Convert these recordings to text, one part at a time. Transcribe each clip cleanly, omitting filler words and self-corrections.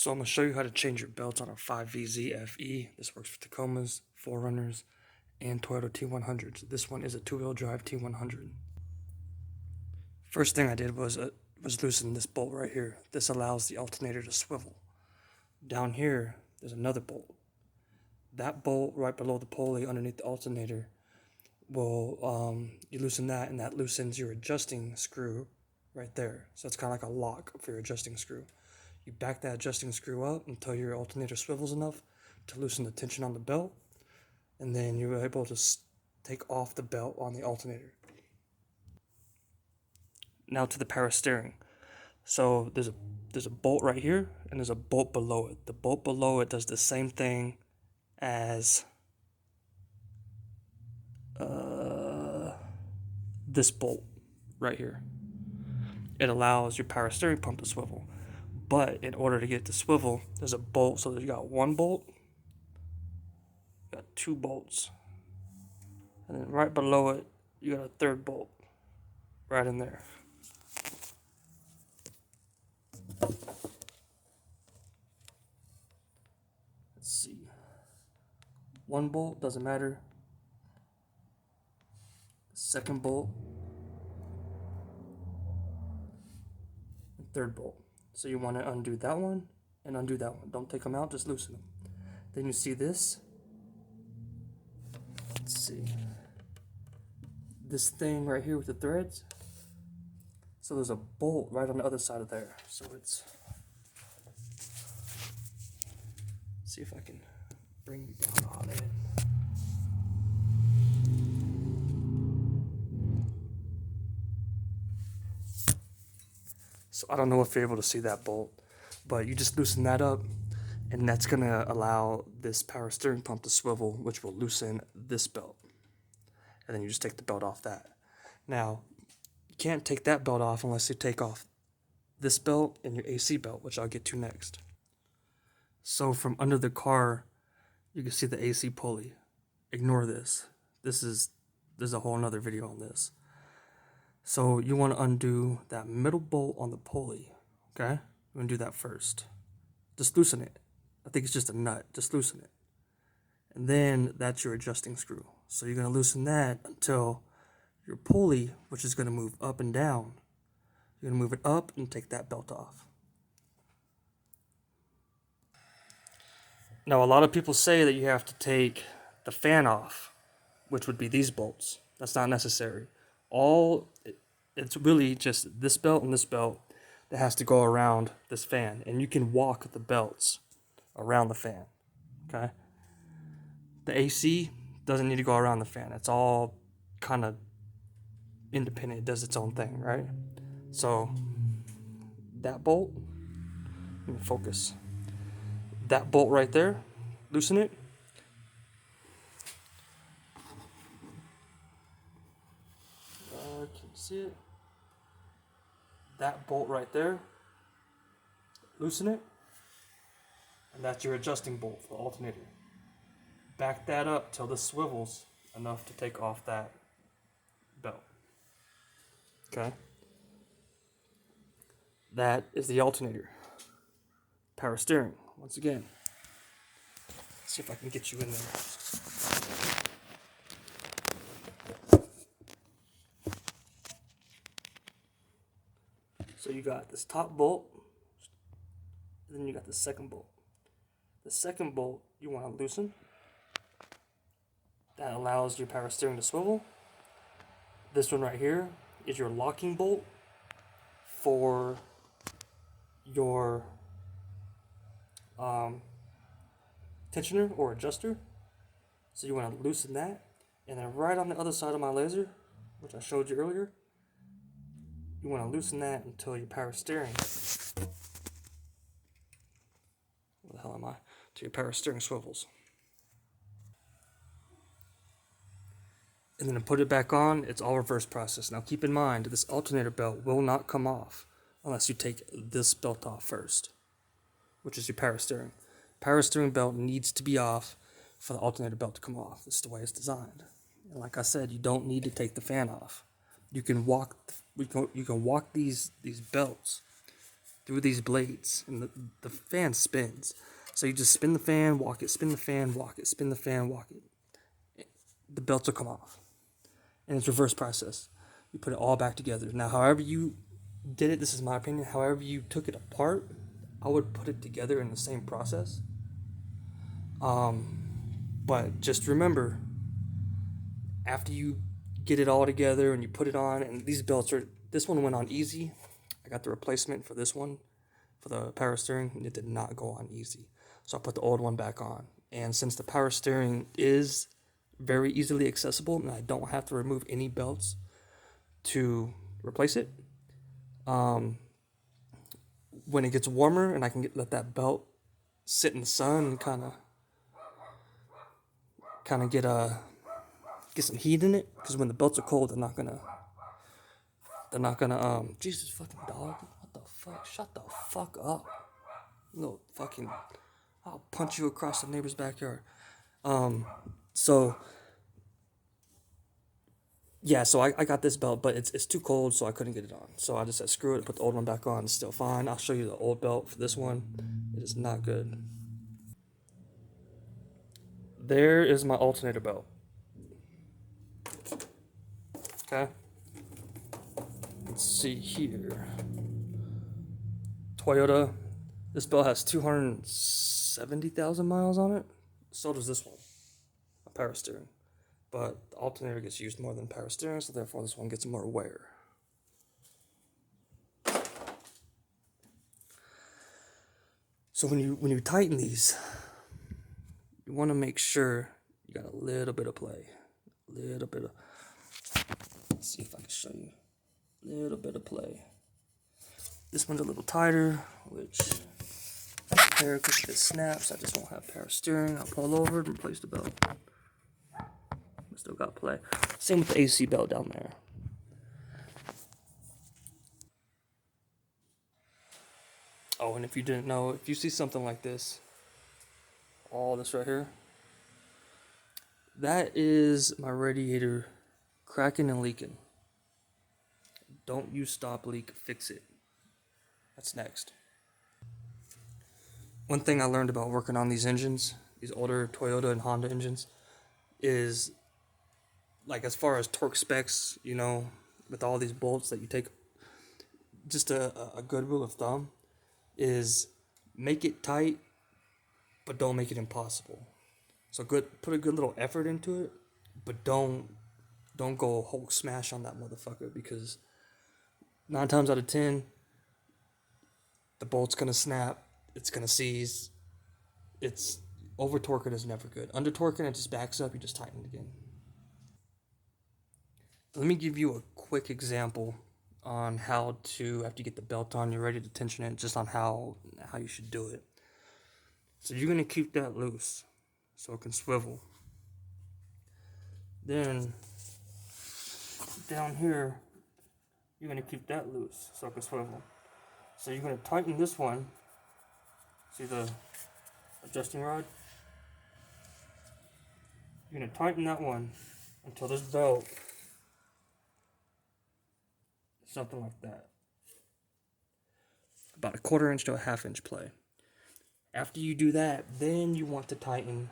So I'm going to show you how to change your belts on a 5vz-fe. This works for Tacomas, 4Runners, and Toyota T100s. This one is a two-wheel drive T100. First thing I did was loosen this bolt right here. This allows the alternator to swivel. Down here, there's another bolt. That bolt right below the pulley underneath the alternator will, you loosen that, and that loosens your adjusting screw right there. So it's kind of like a lock for your adjusting screw. You back that adjusting screw up until your alternator swivels enough to loosen the tension on the belt, and then you're able to take off the belt on the alternator. Now to the power steering. So there's a bolt right here, and there's a bolt below it. The bolt below it does the same thing as this bolt right here. It allows your power steering pump to swivel. But in order to get it to swivel, there's a bolt. So you got one bolt, you got two bolts, and then right below it, you got a third bolt right in there. Let's see. One bolt, doesn't matter. Second bolt, and third bolt. So you want to undo that one and undo that one. Don't take them out, just loosen them. Then you see this. Let's see. This thing right here with the threads. So there's a bolt right on the other side of there. So it's, see if I can bring you down on it. So I don't know if you're able to see that bolt, but you just loosen that up, and that's going to allow this power steering pump to swivel, which will loosen this belt. And then you just take the belt off that. Now, you can't take that belt off unless you take off this belt and your AC belt, which I'll get to next. So from under the car, you can see the AC pulley. Ignore this. There's a whole nother video on this. So you want to undo that middle bolt on the pulley, okay? You want to do that first. Just loosen it. I think it's just a nut. Just loosen it. And then that's your adjusting screw. So you're going to loosen that until your pulley, which is going to move up and down, you're going to move it up and take that belt off. Now, a lot of people say that you have to take the fan off, which would be these bolts. That's not necessary. It's really just this belt and this belt that has to go around this fan, and you can walk the belts around the fan, okay? The AC doesn't need to go around the fan. It's all kind of independent. It does its own thing, right? So that bolt, let me focus. That bolt right there, loosen it. Can you see it? That bolt right there, loosen it, and that's your adjusting bolt for the alternator. Back that up till this swivels enough to take off that belt. Okay? That is the alternator. Power steering, once again. Let's see if I can get you in there. So you got this top bolt, and then you got the second bolt. The second bolt you want to loosen. That allows your power steering to swivel. This one right here is your locking bolt for your tensioner or adjuster. So you want to loosen that. And then right on the other side of my laser, which I showed you earlier, you want to loosen that until your power steering, where the hell am I? Till your power steering swivels. And then to put it back on, it's all reverse process. Now keep in mind, this alternator belt will not come off unless you take this belt off first, which is your power steering. Power steering belt needs to be off for the alternator belt to come off. This is the way it's designed. And like I said, you don't need to take the fan off. You can walk these belts through these blades, and the fan spins. So you just spin the fan, walk it, spin the fan, walk it, spin the fan, walk it. The belts will come off. And it's reverse process. You put it all back together. Now, however you did it, this is my opinion, however you took it apart, I would put it together in the same process. But just remember, after you get it all together and you put it on, and these belts are, this one went on easy. I got the replacement for this one, for the power steering, and it did not go on easy. So I put the old one back on. And since the power steering is very easily accessible and I don't have to remove any belts to replace it, when it gets warmer and I can let that belt sit in the sun and kind of get some heat in it, because when the belts are cold, they're not gonna Jesus fucking dog, what the fuck, shut the fuck up, little fucking, I'll punch you across the neighbor's backyard. So yeah, so I got this belt, but it's too cold, so I couldn't get it on. So I just said, screw it, put the old one back on. It's still fine. I'll show you the old belt for this one. It is not good. There is my alternator belt. Okay. Let's see here. Toyota. This belt has 270,000 miles on it. So does this one. A power steering. But the alternator gets used more than power steering, so therefore this one gets more wear. So when you tighten these, you want to make sure you got a little bit of play. Let's see if I can show you. Little bit of play. This one's a little tighter, which there, because if it snaps, I just won't have power steering. I'll pull over and replace the belt. Still got play. Same with the AC belt down there. Oh, and if you didn't know, if you see something like this, all this right here, that is my radiator cracking and leaking. Don't use stop leak, fix it. That's next. One thing I learned about working on these engines, these older Toyota and Honda engines, is like as far as torque specs, you know, with all these bolts that you take, just a good rule of thumb is make it tight, but don't make it impossible. So put a good little effort into it, but don't go Hulk smash on that motherfucker, because 9 times out of 10, the bolt's gonna snap, it's gonna seize. It's over torquing is never good. Under torquing, it just backs up, you just tighten it again. Let me give you a quick example on how to, after you get the belt on, you're ready to tension it, just on how you should do it. So you're gonna keep that loose so it can swivel. Then down here, you're gonna keep that loose so it can swivel. So you're gonna tighten this one. See the adjusting rod? You're gonna tighten that one until this belt, something like that, about a 1/4 inch to a 1/2 inch play. After you do that, then you want to tighten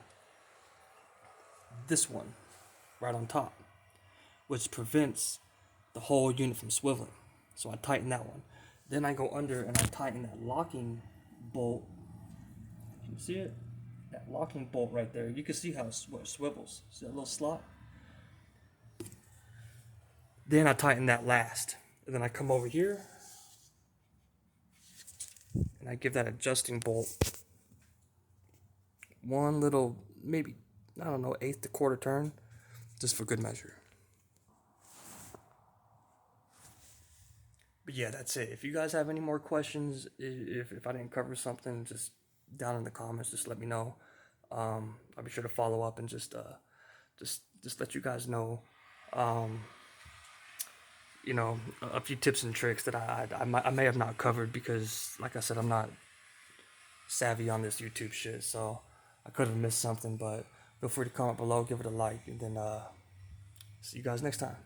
this one right on top, which prevents the whole unit from swiveling. So I tighten that one. Then I go under and I tighten that locking bolt. Can you see it? That locking bolt right there. You can see how it swivels. See that little slot? Then I tighten that last. And then I come over here and I give that adjusting bolt one little, maybe, I don't know, 1/8 to 1/4 turn, just for good measure. But yeah, that's it. If you guys have any more questions, if I didn't cover something, just down in the comments, just let me know. I'll be sure to follow up and just let you guys know, you know, a few tips and tricks that I may have not covered, because, like I said, I'm not savvy on this YouTube shit, so I could have missed something. But feel free to comment below, give it a like, and then see you guys next time.